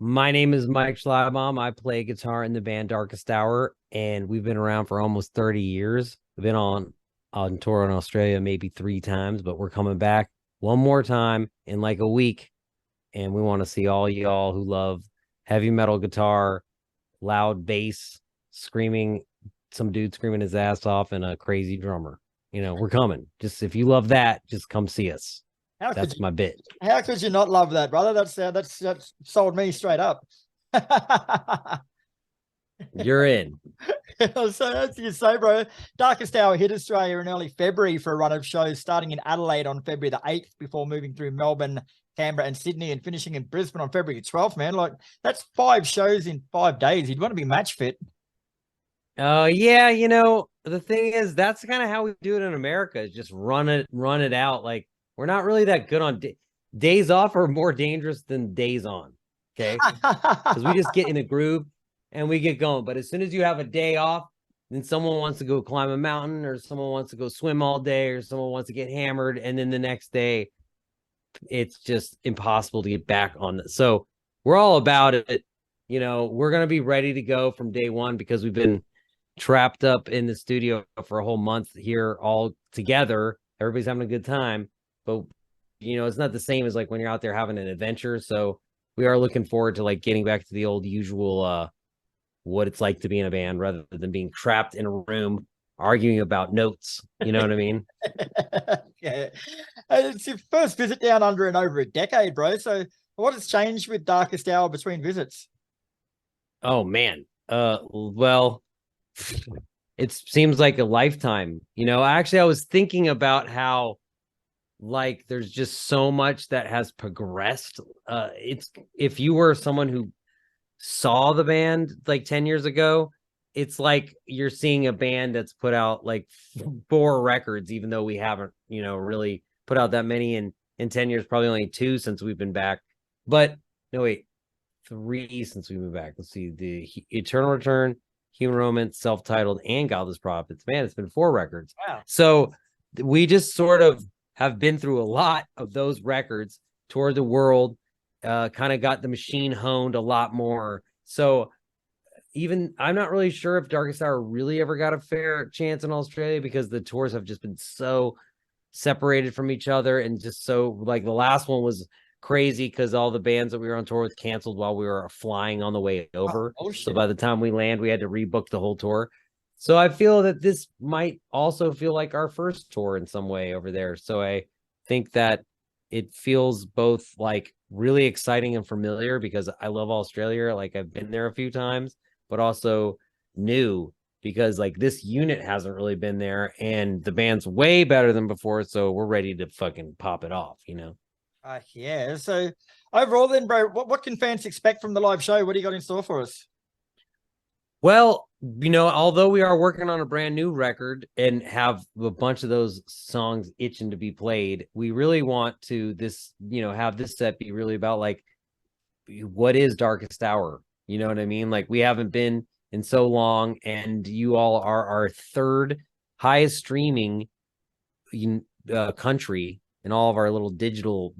My name is Mike Schleibaum. I play guitar in the band Darkest Hour, and we've been around for almost 30 years. We've been on tour in Australia maybe 3 times, but we're coming back one more time in like a week, and we want to see all y'all who love heavy metal guitar, loud bass, screaming, some dude screaming his ass off, and a crazy drummer. We're coming. Just if you love that, just come see us. How could That's you? my bit. How could you not love that, brother? That's sold me straight up. You're in. So as you say, bro, Darkest Hour hit Australia in early February for a run of shows, starting in Adelaide on February the 8th, before moving through Melbourne, Canberra, and Sydney, and finishing in Brisbane on February 12th. Man, like that's 5 shows in 5 days. You'd want to be match fit. Yeah, the thing is that's kind of how we do it in America, is just run it out. Like we're not really that good on days off are more dangerous than days on. Okay. Because we just get in a groove and we get going. But as soon as you have a day off, then someone wants to go climb a mountain, or someone wants to go swim all day, or someone wants to get hammered, and then the next day it's just impossible to get back on. So we're all about it. We're gonna be ready to go from day one because we've been trapped up in the studio for a whole month here all together. Everybody's having a good time, but it's not the same as like when you're out there having an adventure. So we are looking forward to like getting back to the old usual what it's like to be in a band, rather than being trapped in a room arguing about notes. You know what I mean? Yeah. It's your first visit down under in over a decade, bro. So what has changed with Darkest Hour between visits? Oh man. Well, it seems like a lifetime. Actually I was thinking about how like there's just so much that has progressed. It's if you were someone who saw the band like 10 years ago, it's like you're seeing a band that's put out like 4 records, even though we haven't, really put out that many in 10 years, probably only 2 since we've been back. But no, wait, 3 since we've been back. Let's see, the Eternal Return, Human Romance, Self-Titled, and Godless Prophets. Man, it's been 4 records. Wow. So we just sort of have been through a lot of those records, toured the world, kind of got the machine honed a lot more. So even I'm not really sure if Darkest Hour really ever got a fair chance in Australia, because the tours have just been so separated from each other, and just so like the last one was crazy because all the bands that we were on tour with canceled while we were flying on the way over. So by the time we land, we had to rebook the whole tour. So I feel that this might also feel like our first tour in some way over there. So I think that it feels both like really exciting and familiar because I love Australia. Like I've been there a few times, but also new because like this unit hasn't really been there and the band's way better than before. So we're ready to fucking pop it off. Yeah. So overall, then, bro, what can fans expect from the live show? What do you got in store for us? Well, although we are working on a brand new record and have a bunch of those songs itching to be played, we really want to have this set be really about like what is Darkest Hour? You know what I mean? Like we haven't been in so long, and you all are our third highest streaming country in all of our little digital,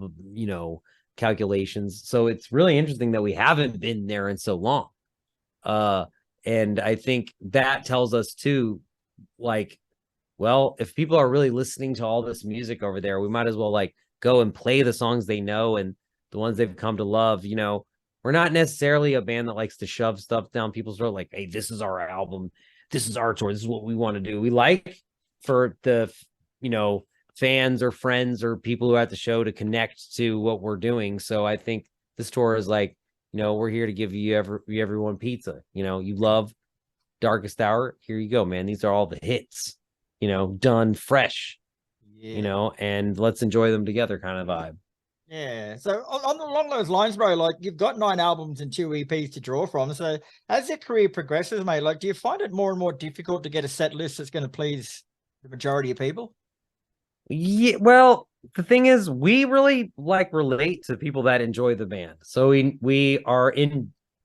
calculations. So it's really interesting that we haven't been there in so long. And I think that tells us too, like, well, if people are really listening to all this music over there, we might as well like go and play the songs they know and the ones they've come to love. We're not necessarily a band that likes to shove stuff down people's throat, like, hey, this is our album, this is our tour, this is what we want to do. We like for the fans or friends or people who are at the show to connect to what we're doing. So I think this tour is like, we're here to give you everyone pizza. You love Darkest Hour. Here you go, man. These are all the hits, done fresh, Yeah. and let's enjoy them together kind of vibe. Yeah. So along those lines, bro, like you've got 9 albums and 2 EPs to draw from. So as your career progresses, mate, like do you find it more and more difficult to get a set list that's going to please the majority of people? Yeah, well, the thing is, we really like relate to people that enjoy the band. So we are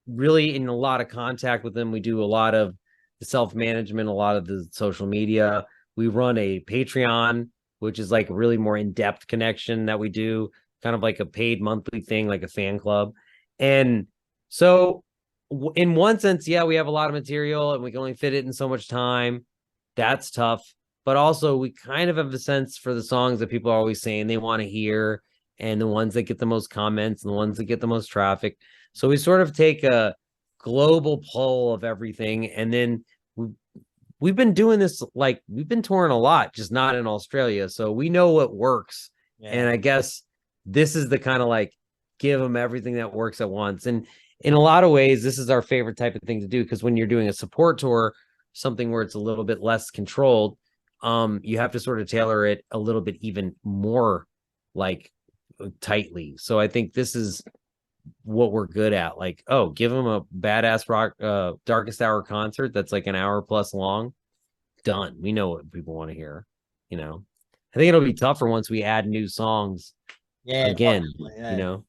really in a lot of contact with them. We do a lot of the self-management, a lot of the social media. We run a Patreon, which is like a really more in-depth connection that we do, kind of like a paid monthly thing, like a fan club. And So in one sense, yeah, we have a lot of material and we can only fit it in so much time. That's tough. But also we kind of have a sense for the songs that people are always saying they want to hear, and the ones that get the most comments and the ones that get the most traffic. So we sort of take a global poll of everything. And then we've been doing this, like we've been touring a lot, just not in Australia. So we know what works. Yeah. And I guess this is the kind of like give them everything that works at once. And in a lot of ways, this is our favorite type of thing to do, because when you're doing a support tour, something where it's a little bit less controlled, you have to sort of tailor it a little bit even more like tightly. So I think this is what we're good at. Like, oh, give them a badass rock Darkest Hour concert that's like an hour plus long. Done. We know what people want to hear. You know, I think it'll be tougher once we add new songs. Yeah, again, yeah. you know.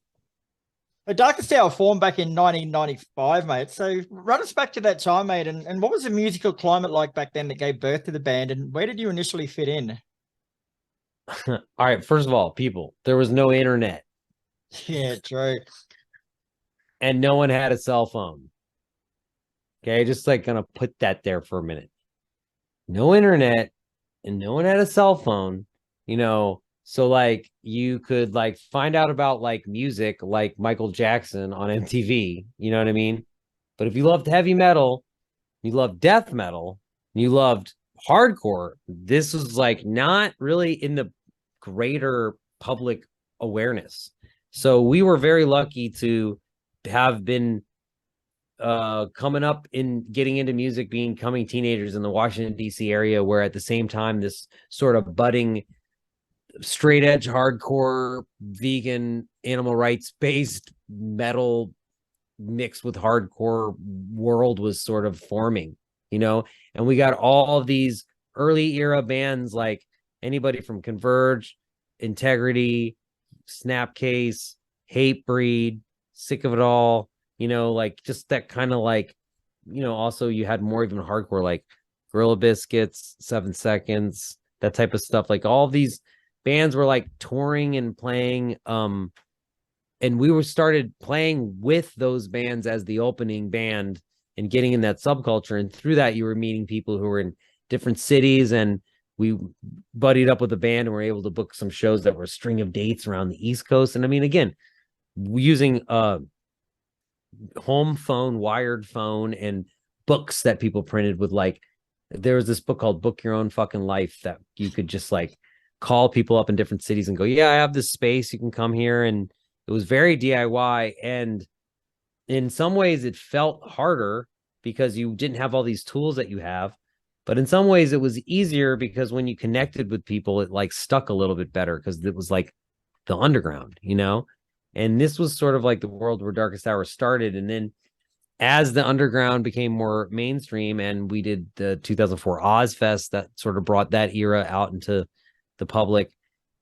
The Darkest Hour formed back in 1995, mate. So run us back to that time, mate. And what was the musical climate like back then that gave birth to the band? And where did you initially fit in? All right. First of all, people, there was no internet. Yeah, true. And no one had a cell phone. Okay. Just like gonna put that there for a minute. No internet and no one had a cell phone, you know. So like you could like find out about like music like Michael Jackson on MTV, you know what I mean? But if you loved heavy metal, you loved death metal, you loved hardcore, this was like not really in the greater public awareness. So we were very lucky to have been coming up in getting into music, becoming teenagers in the Washington D.C. area, where at the same time this sort of budding straight edge hardcore vegan animal rights based metal mixed with hardcore world was sort of forming, you know. And we got all of these early era bands like anybody from Converge, Integrity, Snapcase, Hatebreed, Sick of It All, you know, like just that kind of like, you know. Also you had more even hardcore like Gorilla Biscuits, 7 Seconds, that type of stuff. Like all of these bands were like touring and playing, and we were started playing with those bands as the opening band and getting in that subculture. And through that you were meeting people who were in different cities, and we buddied up with the band and were able to book some shows that were a string of dates around the East Coast. And I mean, again, using home phone, wired phone, and books that people printed with, like, there was this book called Book Your Own Fucking Life that you could just like call people up in different cities and go, yeah, I have this space, you can come here. And it was very DIY. And in some ways it felt harder because you didn't have all these tools that you have. But in some ways it was easier because when you connected with people, it like stuck a little bit better because it was like the underground, you know? And this was sort of like the world where Darkest Hour started. And then as the underground became more mainstream and we did the 2004 Ozfest that sort of brought that era out into the public,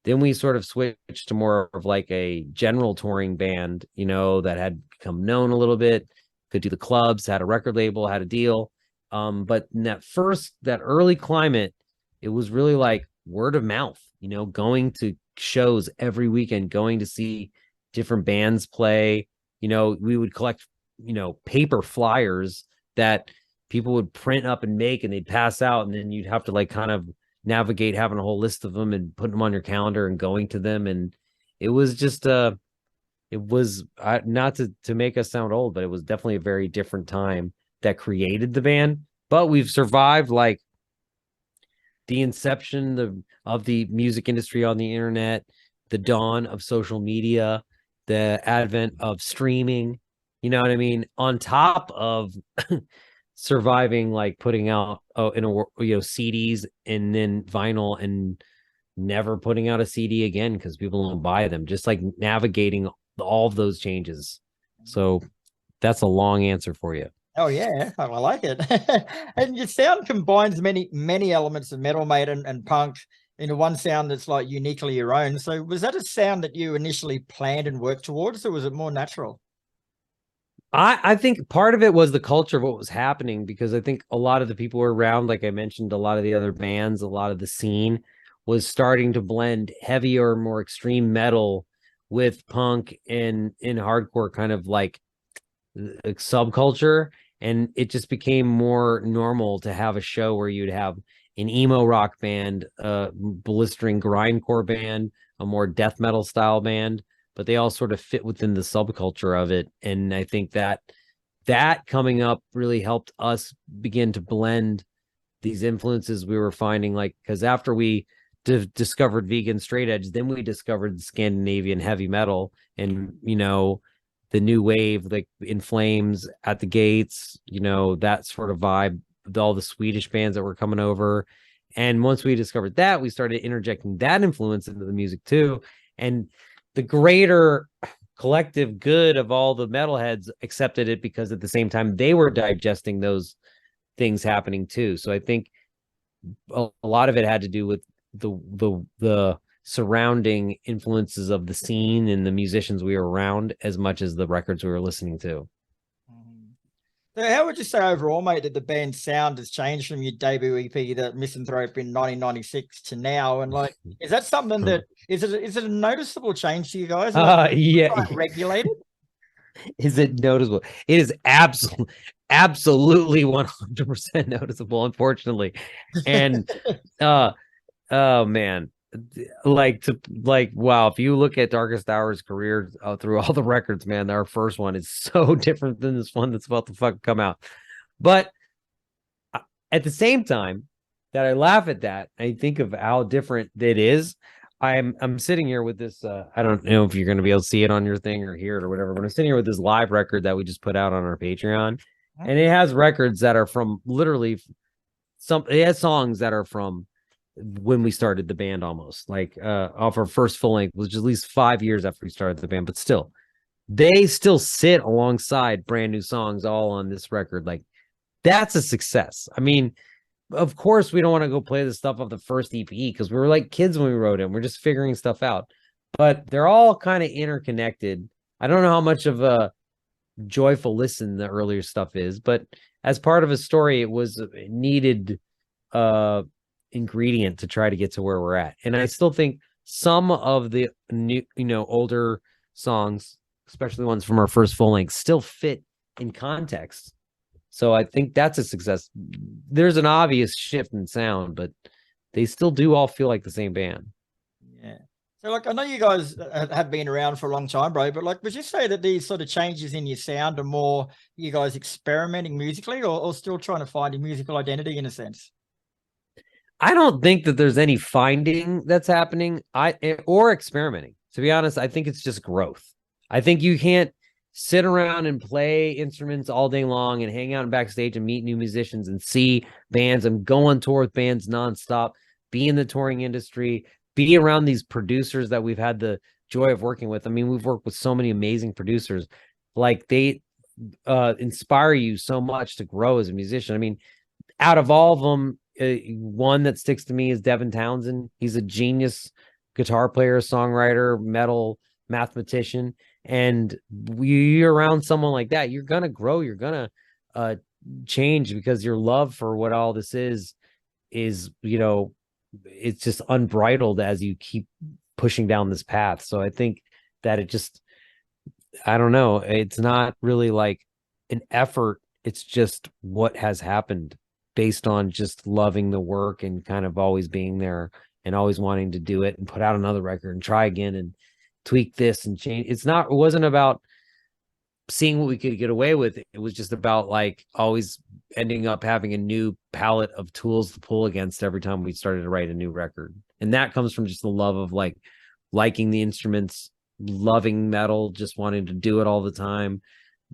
then we sort of switched to more of like a general touring band, you know, that had become known a little bit, could do the clubs, had a record label, had a deal. But in that early climate, it was really like word of mouth, you know, going to shows every weekend, going to see different bands play. You know, we would collect, you know, paper flyers that people would print up and make, and they'd pass out, and then you'd have to like kind of navigate having a whole list of them and putting them on your calendar and going to them. And it was just it was not to make us sound old, but it was definitely a very different time that created the band. But we've survived like the inception of the music industry on the internet, the dawn of social media, the advent of streaming, you know what I mean, on top of surviving like putting out CDs and then vinyl and never putting out a CD again because people don't buy them, just like navigating all of those changes. So that's a long answer for you. Oh yeah, I like it. And your sound combines many elements of metal, mate, and punk into one sound that's like uniquely your own. So was that a sound that you initially planned and worked towards, or was it more natural? I think part of it was the culture of what was happening, because I think a lot of the people were around, like I mentioned, a lot of the other bands, a lot of the scene was starting to blend heavier, more extreme metal with punk and in hardcore, kind of like subculture, and it just became more normal to have a show where you'd have an emo rock band, a blistering grindcore band, a more death metal style band, but they all sort of fit within the subculture of it. And I think that coming up really helped us begin to blend these influences we were finding, like, because after we discovered vegan straight edge, then we discovered Scandinavian heavy metal, and the new wave, like In Flames, At the Gates, that sort of vibe, all the Swedish bands that were coming over. And once we discovered that, we started interjecting that influence into the music too. And the greater collective good of all the metalheads accepted it, because at the same time they were digesting those things happening too. So I think a lot of it had to do with the surrounding influences of the scene and the musicians we were around, as much as the records we were listening to. So how would you say overall, mate, that the band's sound has changed from your debut EP, the Misanthrope, in 1996 to now? And like, is that something that is it a noticeable change to you guys? Like, Yeah, regulated. Is it noticeable? It is absolutely 100% noticeable, unfortunately. And oh man, wow, if you look at Darkest Hour's career through all the records, man, our first one is so different than this one that's about to fucking come out. But at the same time that I laugh at that, I think of how different it is. I'm sitting here with this, I don't know if you're going to be able to see it on your thing or hear it or whatever, but I'm sitting here with this live record that we just put out on our Patreon, and it has records that are from literally it has songs that are from when we started the band, almost like off our first full length, which is at least 5 years after we started the band, but still they still sit alongside brand new songs all on this record. Like, that's a success. I mean, of course we don't want to go play the stuff of the first EP because we were like kids when we wrote it. We're just figuring stuff out, but they're all kind of interconnected. I don't know how much of a joyful listen the earlier stuff is, but as part of a story, it was a needed ingredient to try to get to where we're at. And I still think some of the new, older songs, especially ones from our first full length, still fit in context. So I think that's a success. There's an obvious shift in sound, but they still do all feel like the same band. Yeah. So, like, I know you guys have been around for a long time, bro, but like, would you say that these sort of changes in your sound are more you guys experimenting musically, or still trying to find a musical identity in a sense? I don't think that there's any finding that's happening or experimenting. To be honest, I think it's just growth. I think you can't sit around and play instruments all day long and hang out in backstage and meet new musicians and see bands and go on tour with bands nonstop, be in the touring industry, be around these producers that we've had the joy of working with. I mean, we've worked with so many amazing producers. Like, they inspire you so much to grow as a musician. I mean, out of all of them, one that sticks to me is Devin Townsend. He's a genius guitar player, songwriter, metal mathematician. And you're around someone like that, you're going to grow, you're going to change, because your love for what all this is, it's just unbridled as you keep pushing down this path. So I think that I don't know, it's not really like an effort. It's just what has happened based on just loving the work and kind of always being there and always wanting to do it and put out another record and try again and tweak this and change. It wasn't about seeing what we could get away with. It was just about like always ending up having a new palette of tools to pull against every time we started to write a new record. And that comes from just the love of like liking the instruments, loving metal, just wanting to do it all the time.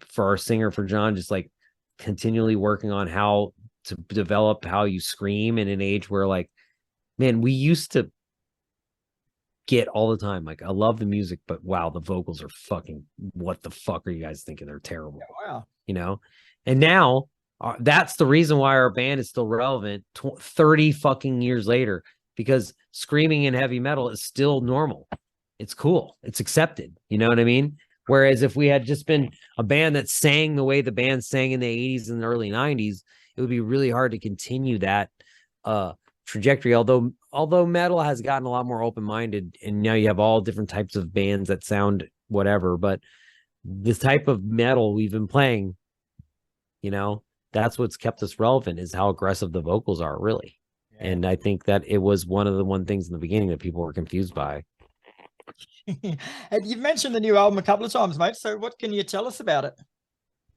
For our singer, for John, just like continually working on how to develop how you scream in an age where, like, man, we used to get all the time, like, I love the music, but wow, the vocals are fucking, what the fuck are you guys thinking? They're terrible. Wow. And now that's the reason why our band is still relevant 30 fucking years later, because screaming in heavy metal is still normal. It's cool. It's accepted. You know what I mean? Whereas if we had just been a band that sang the way the band sang in the 80s and the early 90s, it would be really hard to continue that trajectory. Although metal has gotten a lot more open-minded, and now you have all different types of bands that sound whatever. But this type of metal we've been playing, you know, that's what's kept us relevant, is how aggressive the vocals are, really. Yeah. And I think that it was one of the things in the beginning that people were confused by. And you've mentioned the new album a couple of times, mate. So what can you tell us about it?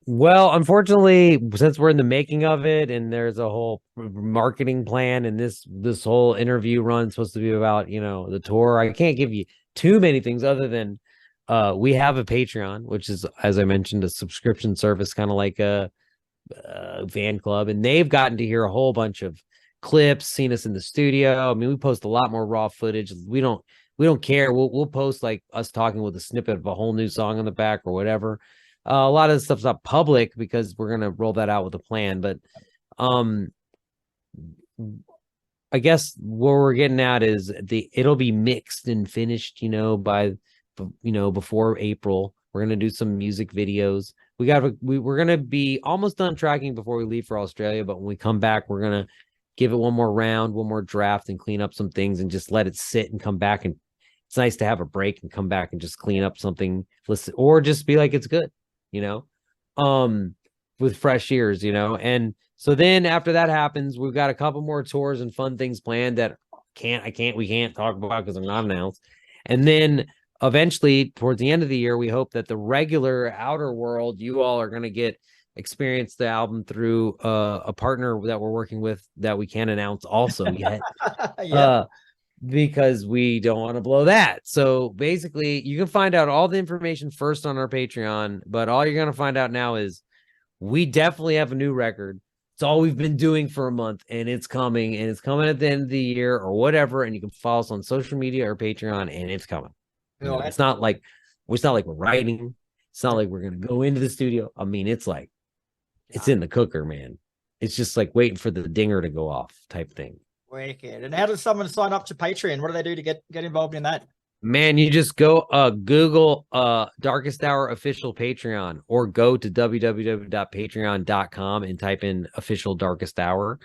Well, unfortunately, since we're in the making of it and there's a whole marketing plan, and this whole interview run is supposed to be about, you know, the tour, I can't give you too many things other than we have a Patreon, which is, as I mentioned, a subscription service, kind of like a fan club, and they've gotten to hear a whole bunch of clips, seen us in the studio. I mean, we post a lot more raw footage. We don't care. We'll post like us talking with a snippet of a whole new song in the back or whatever. A lot of the stuff's not public because we're gonna roll that out with a plan. But I guess what we're getting at is it'll be mixed and finished, you know, before April. We're gonna do some music videos. We're gonna be almost done tracking before we leave for Australia. But when we come back, we're gonna give it one more round, one more draft, and clean up some things and just let it sit and come back. And it's nice to have a break and come back and just clean up something, listen, or just be like, it's good, you know, with fresh ears, you know. And so then after that happens, we've got a couple more tours and fun things planned that we can't talk about because they're not announced. And then eventually towards the end of the year, we hope that the regular outer world, you all are going to experience the album through a partner that we're working with that we can't announce also yet. Yeah. Because we don't want to blow that. So basically, you can find out all the information first on our Patreon, but all you're going to find out now is we definitely have a new record. It's all we've been doing for a month, and it's coming at the end of the year or whatever. And you can follow us on social media or Patreon, and it's coming. You know, it's not like we're writing. It's not like we're going to go into the studio. I mean, it's like, it's in the cooker, man. It's just like waiting for the dinger to go off type thing. Wicked. And how does someone sign up to Patreon? What do they do to get involved in that? Man, you just go Google Darkest Hour official Patreon, or go to www.patreon.com and type in official Darkest Hour.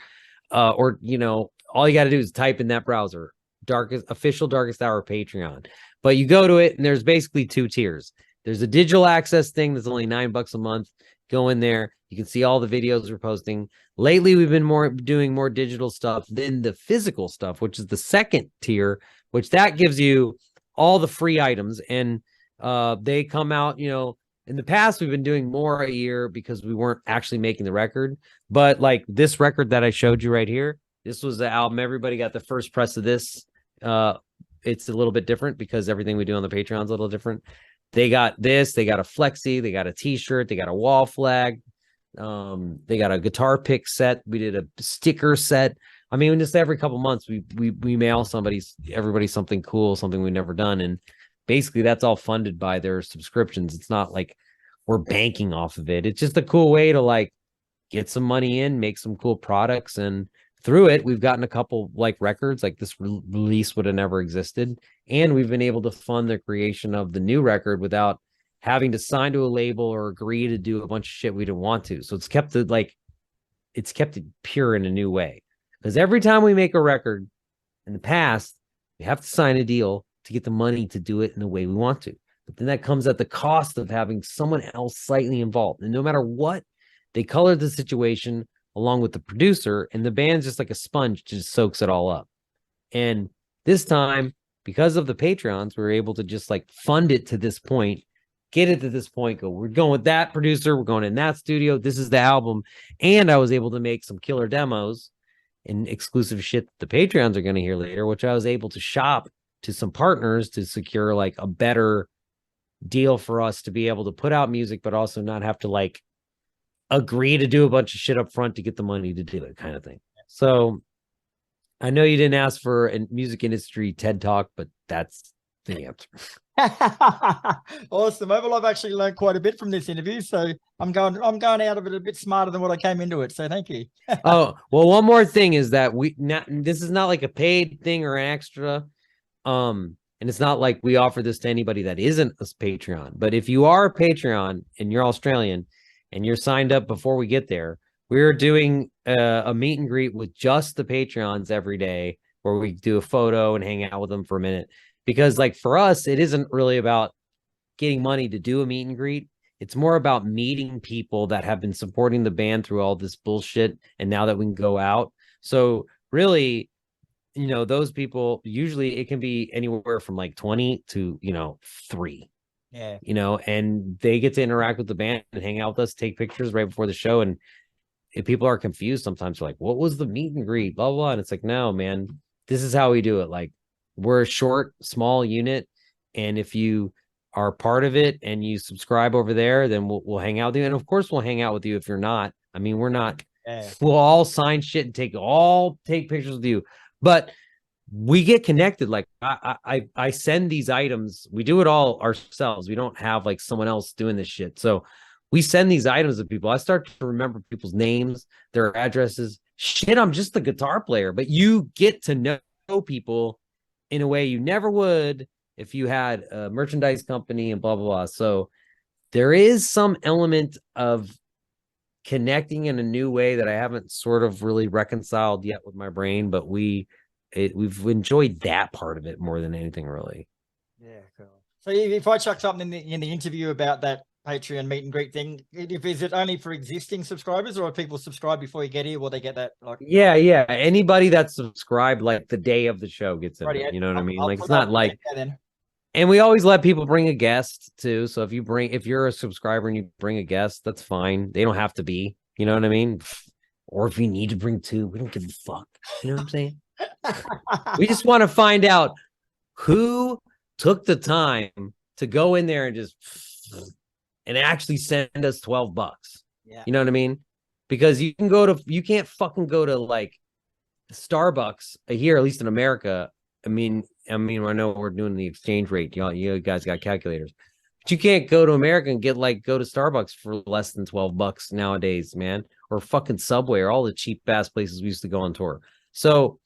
Or, you know, all you got to do is type in that browser, official Darkest Hour Patreon. But you go to it, and there's basically two tiers. There's a digital access thing that's only $9 a month. Go in there. You can see all the videos we're posting. Lately, we've been doing more digital stuff than the physical stuff, which is the second tier, which that gives you all the free items. And they come out, you know, in the past, we've been doing more a year because we weren't actually making the record. But like this record that I showed you right here, this was the album. Everybody got the first press of this. It's a little bit different because everything we do on the Patreon is a little different. They got this, they got a flexi, they got a t-shirt, they got a wall flag. They got a guitar pick set. We did a sticker set. I mean, just every couple months we mail everybody something cool, something we've never done. And basically that's all funded by their subscriptions. It's not like we're banking off of it. It's just a cool way to like get some money in, make some cool products. And through it, we've gotten a couple like records, like this release would have never existed. And we've been able to fund the creation of the new record without having to sign to a label or agree to do a bunch of shit we didn't want to. So it's kept it pure in a new way. Because every time we make a record in the past, we have to sign a deal to get the money to do it in the way we want to. But then that comes at the cost of having someone else slightly involved. And no matter what, they color the situation along with the producer, and the band's just like a sponge, just soaks it all up. And this time, because of the Patreons, we were able to just like fund it to this point, get it to this point, we're going with that producer, we're going in that studio, this is the album. And I was able to make some killer demos and exclusive shit that the Patreons are going to hear later, which I was able to shop to some partners to secure like a better deal for us to be able to put out music, but also not have to like agree to do a bunch of shit up front to get the money to do it, kind of thing. So I know you didn't ask for a music industry TED Talk, but that's the answer. Awesome. Well, I've actually learned quite a bit from this interview, so I'm going out of it a bit smarter than what I came into it. So thank you. Oh, well, one more thing is that this is not like a paid thing or an extra. And it's not like we offer this to anybody that isn't a Patreon. But if you are a Patreon and you're Australian and you're signed up before we get there, we're doing a meet and greet with just the Patreons every day, where we do a photo and hang out with them for a minute. Because like for us, it isn't really about getting money to do a meet and greet. It's more about meeting people that have been supporting the band through all this bullshit. And now that we can go out. So really, you know, those people, usually it can be anywhere from like 20 to, you know, 3. Yeah. You know, and they get to interact with the band and hang out with us, take pictures right before the show. And if people are confused, sometimes they're like, what was the meet and greet? Blah, blah. And it's like, no, man, this is how we do it. Like, we're a short, small unit. And if you are part of it and you subscribe over there, then we'll hang out with you. And of course, we'll hang out with you if you're not. I mean, we're not, we'll all sign shit and take pictures with you. But we get connected. Like I send these items. We do it all ourselves. We don't have like someone else doing this shit. So we send these items to people. I start to remember people's names, their addresses. Shit, I'm just the guitar player, but you get to know people in a way you never would if you had a merchandise company and blah, blah, blah. So there is some element of connecting in a new way that I haven't sort of really reconciled yet with my brain, but we've enjoyed that part of it more than anything, really. Yeah, cool. So if I chuck something in the interview about that Patreon meet and greet thing, is it only for existing subscribers, or if people subscribe before you get here, will they get that? Like, yeah. Anybody that's subscribed like the day of the show gets in. You know what I mean? Like, it's not like. And we always let people bring a guest too. So if you're a subscriber and you bring a guest, that's fine. They don't have to be. You know what I mean? Or if you need to bring 2, we don't give a fuck. You know what I'm saying? We just want to find out who took the time to go in there and actually send us $12. Yeah. You know what I mean? Because you can't fucking go to like Starbucks here, at least in America. I mean, I know we're doing the exchange rate. You guys got calculators, but you can't go to America and go to Starbucks for less than $12 nowadays, man, or fucking Subway or all the cheap ass places we used to go on tour. So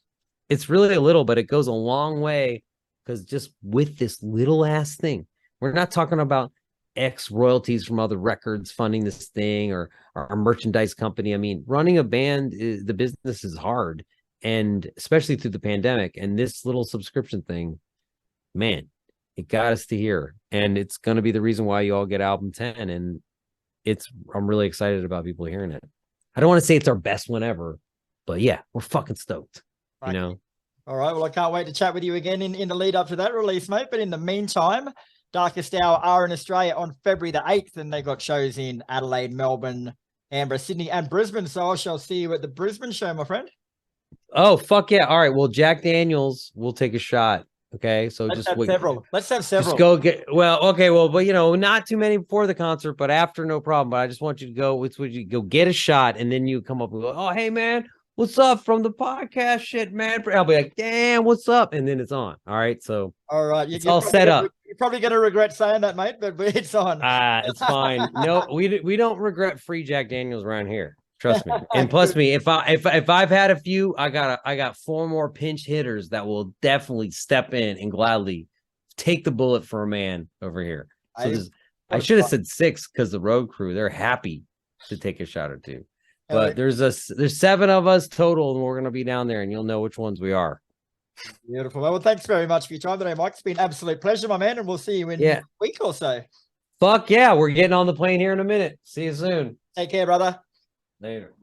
it's really a little, but it goes a long way, because just with this little ass thing, we're not talking about X royalties from other records funding this thing or our merchandise company. I mean, running a band, the business is hard, and especially through the pandemic. And this little subscription thing, man, it got us to here, and it's going to be the reason why you all get album 10. And I'm really excited about people hearing it. I don't want to say it's our best one ever, but yeah, we're fucking stoked. You know? All right. Well, I can't wait to chat with you again in the lead up to that release, mate. But in the meantime, Darkest Hour are in Australia on February the 8th, and they've got shows in Adelaide, Melbourne, Canberra, Sydney, and Brisbane. So I shall see you at the Brisbane show, my friend. Oh, fuck yeah. All right. Well, Jack Daniels, we'll take a shot. Okay. So Let's have several. Just go get, but you know, not too many before the concert, but after, no problem. But I just want you to go get a shot, and then you come up and go, oh, hey, man, what's up from the podcast shit, man? I'll be like, damn, what's up? And then it's on. All right. So all right. It's all set up. You're probably going to regret saying that, mate, but it's on. It's fine. No, we don't regret free Jack Daniels around here. Trust me. And plus me, if I've had a few, I got 4 more pinch hitters that will definitely step in and gladly take the bullet for a man over here. So I should have said 6, because the road crew, they're happy to take a shot or 2. But there's 7 of us total, and we're gonna be down there, and you'll know which ones we are. Beautiful. Well, thanks very much for your time today, Mike. It's been an absolute pleasure, my man, and we'll see you in a week or so. Fuck yeah, we're getting on the plane here in a minute. See you soon. Take care, brother. Later.